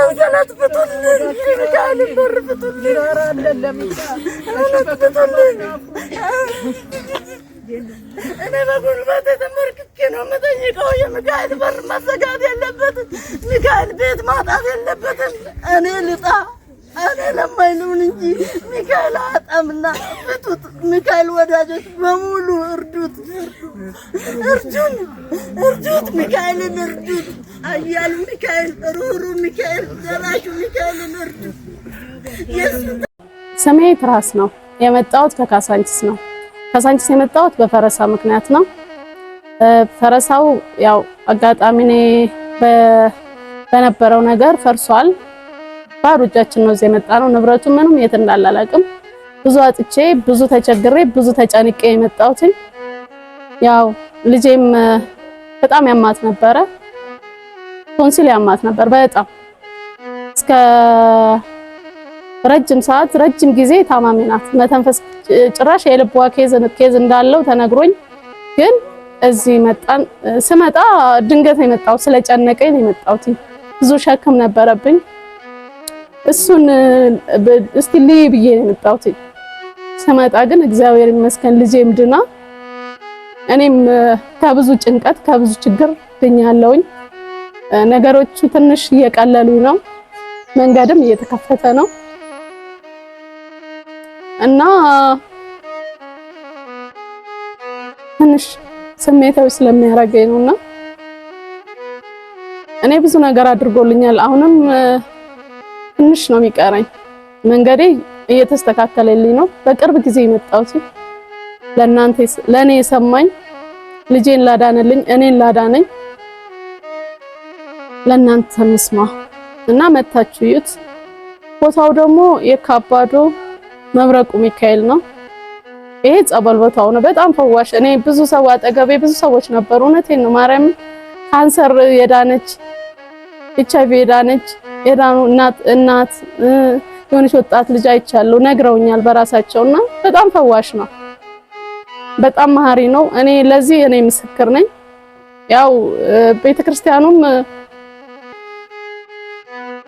ሰንሰለት ፍቱልኝ ሚካኤል በር ፍቱልኝ እኔ በጉልበቴ ተመርክኬ ነው የምጠይቀው የሚካኤል በር መዘጋት የለበትም ሚካኤል ቤት ማጣት የለበትም እኔ ልጣ እኔ ለማይሉን እንጂ ሚካኤል አጣምና ፍቱት ሚካኤል ወዳጆች በሙሉ እርዱት ሚካኤልን እርዱት አያሉ ሚካኤል ሩሩ ሚካኤል ደራሹ ሚካኤልን እርዱት ስሜ ትራስ ነው የመጣሁት ከካሳንቺስ ነው ካሳንቺስ የመጣሁት በፈረሳ ምክንያት ነው ፈረሳው ያው አጋጣሚ በነበረው ነገር ፈርሷል ባዶ እጃችን ነው እዚህ የመጣነው ንብረቱ ምንም የት እንዳላላቅም ብዙ አጥቼ ብዙ ተቸግሬ ብዙ ተጨንቄ የመጣሁት ያው ልጄም በጣም ያማት ነበር ቶንሲል ያማት ነበር በጣም እስከ ረጅም ጊዜ ታማሚ ናት መተንፈስ ጭራሽ የልቧ ኬዝ እንዳለው ተነግሮኝ ግን እዚህ መጣን ስመጣ ድንገት የመጣው ስለጨነቀኝ የመጣሁት ብዙ ሸክም ነበረብኝ እሱን እስቲ ልይብዬ የመጣሁት ስመጣ ግን እግዚአብሔር ይመስገን ልጄም ድና እኔም ከብዙ ጭንቀት ከብዙ ችግር ድኛለሁኝ ነገሮቹ ትንሽ እየቀለሉ ነው መንገድም እየተከፈተ ነው እና ትንሽ ስሜታዊ ስለሚያረጋኝ ነውና እኔ ብዙ ነገር አድርጎልኛል አሁንም ትንሽ ነው የሚቀረኝ መንገዴ እየተስተካከለልኝ ነው በቅርብ ጊዜ የመጣሁት ለኔ የሰማኝ ልጄን ላዳነልኝ እኔን ላዳነኝ ለናንተ መስማ እና መታችሁት ቦታው ደግሞ የካባዶ መብረቁ ሚካኤል ነው ይሄ ጸበል ቦታው ነው በጣም ፈዋሽ እኔ ብዙ ሰው አጠገቤ ብዙ ሰዎች ነበሩ እውነቴን ነው ማርያም ካንሰር የዳነች ኤችአይቪ የዳነች የዳኑ እናት የሆነች ወጣት ልጅ አይቻለሁ ነግረውኛል በራሳቸውና በጣም ፈዋሽ ነው በጣም መሐሪ ነው እኔ ለዚህ እኔ ምስክር ነኝ ያው ቤተክርስቲያኑም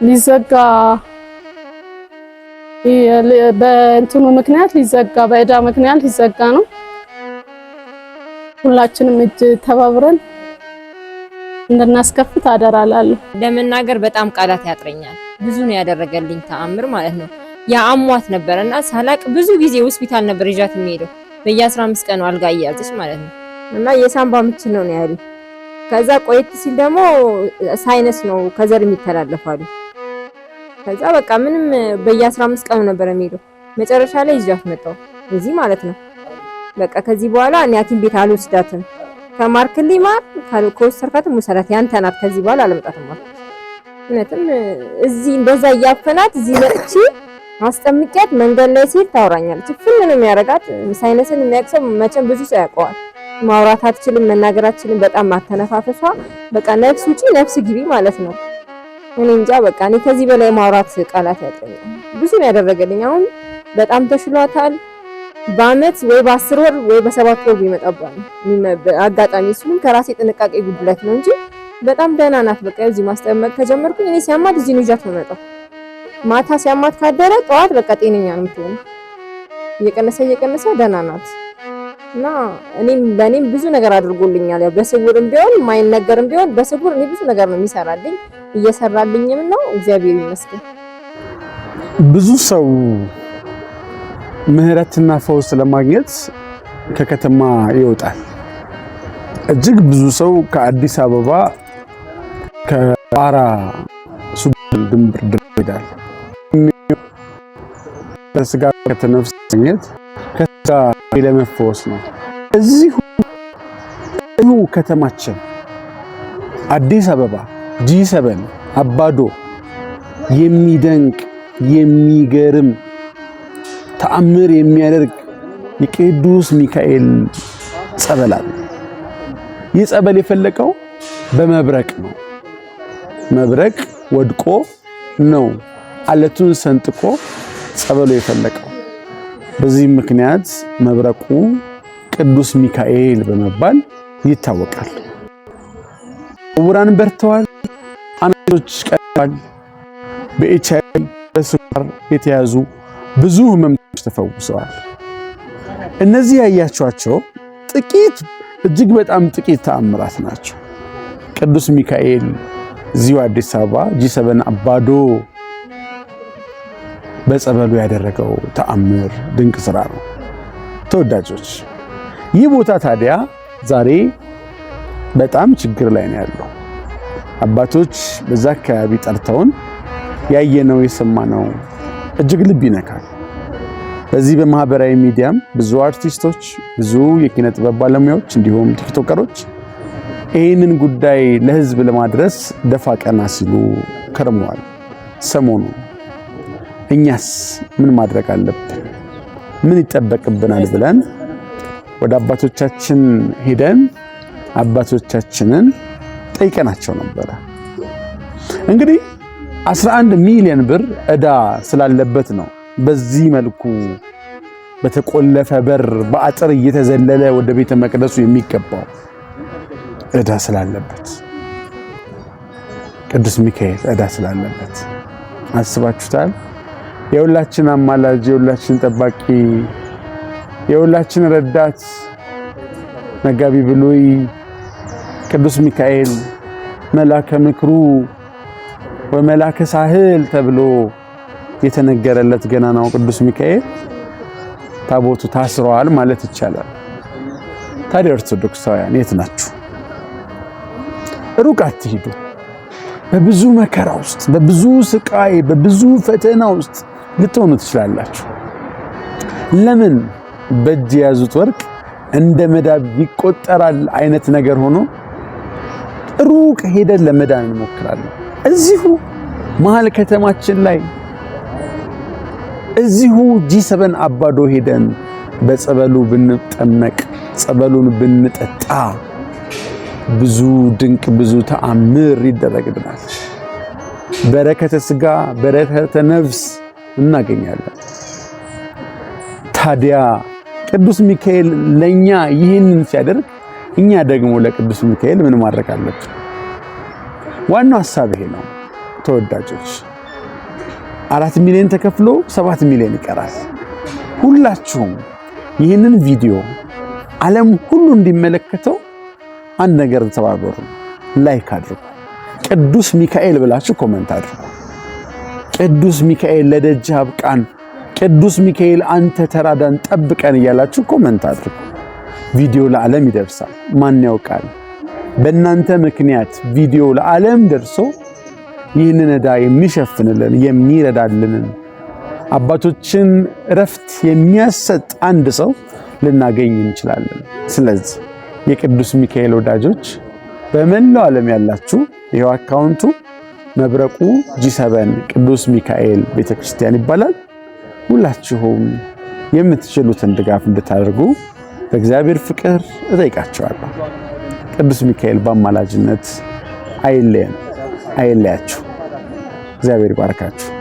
ሊዘጋ በእንትኑ ምክንያት ሊዘጋ በእዳ ምክንያት ሊዘጋ ነው ሁላችንም እጅ ተባብረን እንደናስከፍት አደራላለሁ ለመናገር በጣም ቃላት ያጥረኛል ብዙ ነው ያደረገልኝ ተአምር ማለት ነው ያ አሟት ነበርና ሳላቅ ብዙ ጊዜ ሆስፒታል ነበር ይዣት የሚሄደው በየ15 ቀኑ አልጋ እያዘች ማለት ነው እና የሳምባ ምች ነው ያሉ ከዛ ቆይት ሲል ደግሞ ሳይነስ ነው ከዘር የሚተላለፋሉ ከዛ በቃ ምንም በየ15 ቀኑ ነበር የሚሄደው መጨረሻ ላይ ይዣት መጣው እዚህ ማለት ነው በቃ ከዚህ በኋላ እኔ ሐኪም ቤት አልወስዳትም ከማርክልኝ ማር ከወሰድካትም ሙሰራት ያንተ ናት ከዚህ በኋላ አልመጣትም ማለት እነተም እዚህ እንደዛ ያፈናት እዚህ መጥቼ አስጠምቂያት መንገድ ላይ ሲል ታወራኛለች ፍል ነው የሚያረጋት ሳይነስን የሚያክሰው መቼም ብዙ ሰው ያውቀዋል ማውራት አትችልም መናገር አትችልም በጣም ማተነፋፈሷ በቃ ነፍስ ውጪ ነፍስ ግቢ ማለት ነው እኔ እንጃ በቃ እኔ ከዚህ በላይ ማውራት ቃላት ያጥረኛል ብዙ ነው ያደረገልኝ አሁን በጣም ተሽሏታል በአመት ወይ በ10 ወር ወይ በ7 ወር ቢመጣባኝ አጋጣሚ እሱንም ከራሴ ጥንቃቄ ጉድለት ነው እንጂ በጣም ደህና ናት በቃ እዚህ ማስጠመቅ ከጀመርኩኝ እኔ ሲያማት እዚህ ነው ይዣት መጣው ማታ ሲያማት ካደረ ጠዋት በቃ ጤነኛ ነው የምትሆነው እየቀነሰ ደህና ናት እና ለኔም ብዙ ነገር አድርጎልኛል ያው በስውርም ቢሆን ማይነገርም ቢሆን በስውር እኔ ብዙ ነገር ነው የሚሰራልኝ እየሰራልኝም ነው እግዚአብሔር ይመስገን ብዙ ሰው ምህረትና ፈውስ ለማግኘት ከከተማ ይወጣል እጅግ ብዙ ሰው ከአዲስ አበባ ከአራ ሱዳን ድንበር ይሄዳል ከስጋ ከተነፍስ ማግኘት ከስጋ ለመፈወስ ነው እዚህ ከተማችን አዲስ አበባ ጂ7 አባዶ የሚደንቅ የሚገርም ተአምር የሚያደርግ የቅዱስ ሚካኤል ጸበል አለ ይህ ጸበል የፈለቀው በመብረቅ ነው መብረቅ ወድቆ ነው አለቱን ሰንጥቆ ጸበሉ የፈለቀው በዚህ ምክንያት መብረቁ ቅዱስ ሚካኤል በመባል ይታወቃል ዕውራን በርተዋል አናቶች ቀርተዋል በኤችአይቪ በስኳር የተያዙ ብዙ ህመምተኞች ተፈውሰዋል። እነዚህ ያያችኋቸው ጥቂት እጅግ በጣም ጥቂት ተአምራት ናቸው። ቅዱስ ሚካኤል እዚሁ አዲስ አበባ G7 አባዶ በጸበሉ ያደረገው ተአምር ድንቅ ስራ ነው። ተወዳጆች ይህ ቦታ ታዲያ ዛሬ በጣም ችግር ላይ ነው ያለው። አባቶች በዛ አካባቢ ጠርተውን ያየነው የሰማነው እጅግ ልብ ይነካል። በዚህ በማህበራዊ ሚዲያም ብዙ አርቲስቶች፣ ብዙ የኪነ ጥበብ ባለሙያዎች እንዲሁም ቲክቶከሮች ይህንን ጉዳይ ለህዝብ ለማድረስ ደፋ ቀና ሲሉ ከርመዋል። ሰሞኑ እኛስ ምን ማድረግ አለብን? ምን ይጠበቅብናል ብለን ወደ አባቶቻችን ሄደን አባቶቻችንን ጠይቀናቸው ነበረ። እንግዲህ 11 ሚሊዮን ብር ዕዳ ስላለበት ነው በዚህ መልኩ በተቆለፈ በር በአጥር እየተዘለለ ወደ ቤተ መቅደሱ የሚገባው። ዕዳ ስላለበት ቅዱስ ሚካኤል ዕዳ ስላለበት አስባችሁታል? የሁላችን አማላጅ፣ የሁላችን ጠባቂ፣ የሁላችን ረዳት መጋቢ ብሉይ ቅዱስ ሚካኤል መላከ ምክሩ ወመላከ ሳህል ተብሎ የተነገረለት ገናናው ቅዱስ ሚካኤል ታቦቱ ታስሯል ማለት ይቻላል። ታዲያ ኦርቶዶክሳውያን የት ናችሁ? ሩቅ አትሂዱ። በብዙ መከራ ውስጥ፣ በብዙ ስቃይ፣ በብዙ ፈተና ውስጥ ልትሆኑ ትችላላችሁ። ለምን በእጅ የያዙት ወርቅ እንደ መዳብ ይቆጠራል አይነት ነገር ሆኖ ሩቅ ሄደን ለመዳን እንሞክራለን። እዚሁ መሀል ከተማችን ላይ እዚሁ G7 አባዶ ሄደን በጸበሉ ብንጠመቅ ጸበሉን ብንጠጣ ብዙ ድንቅ ብዙ ተአምር ይደረግልናል። በረከተ ስጋ በረከተ ነፍስ እናገኛለን። ታዲያ ቅዱስ ሚካኤል ለኛ ይህንን ሲያደርግ እኛ ደግሞ ለቅዱስ ሚካኤል ምን ማድረግ አለብን? ዋናው ሐሳብ ይሄ ነው ተወዳጆች። 4 ሚሊዮን ተከፍሎ 7 ሚሊዮን ይቀራል። ሁላችሁም ይህንን ቪዲዮ ዓለም ሁሉ እንዲመለከተው አንድ ነገር ተባበሩ። ላይክ አድርጉ። ቅዱስ ሚካኤል ብላችሁ ኮሜንት አድርጉ። ቅዱስ ሚካኤል ለደጅ አብቃን፣ ቅዱስ ሚካኤል አንተ ተራዳን ጠብቀን እያላችሁ ኮሜንት አድርጉ። ቪዲዮ ለዓለም ይደርሳል። ማን ያውቃል? በእናንተ ምክንያት ቪዲዮ ለዓለም ደርሶ ይህንን ዕዳ የሚሸፍንልን የሚረዳልንን አባቶችን እረፍት የሚያሰጥ አንድ ሰው ልናገኝ እንችላለን። ስለዚህ የቅዱስ ሚካኤል ወዳጆች በመላው ዓለም ያላችሁ ይሄው አካውንቱ መብረቁ G7 ቅዱስ ሚካኤል ቤተክርስቲያን ይባላል። ሁላችሁም የምትችሉትን ድጋፍ እንድታደርጉ በእግዚአብሔር ፍቅር እጠይቃችኋለሁ። ቅዱስ ሚካኤል በአማላጅነት አይለየን፣ አይለያችሁ። እግዚአብሔር ይባርካችሁ።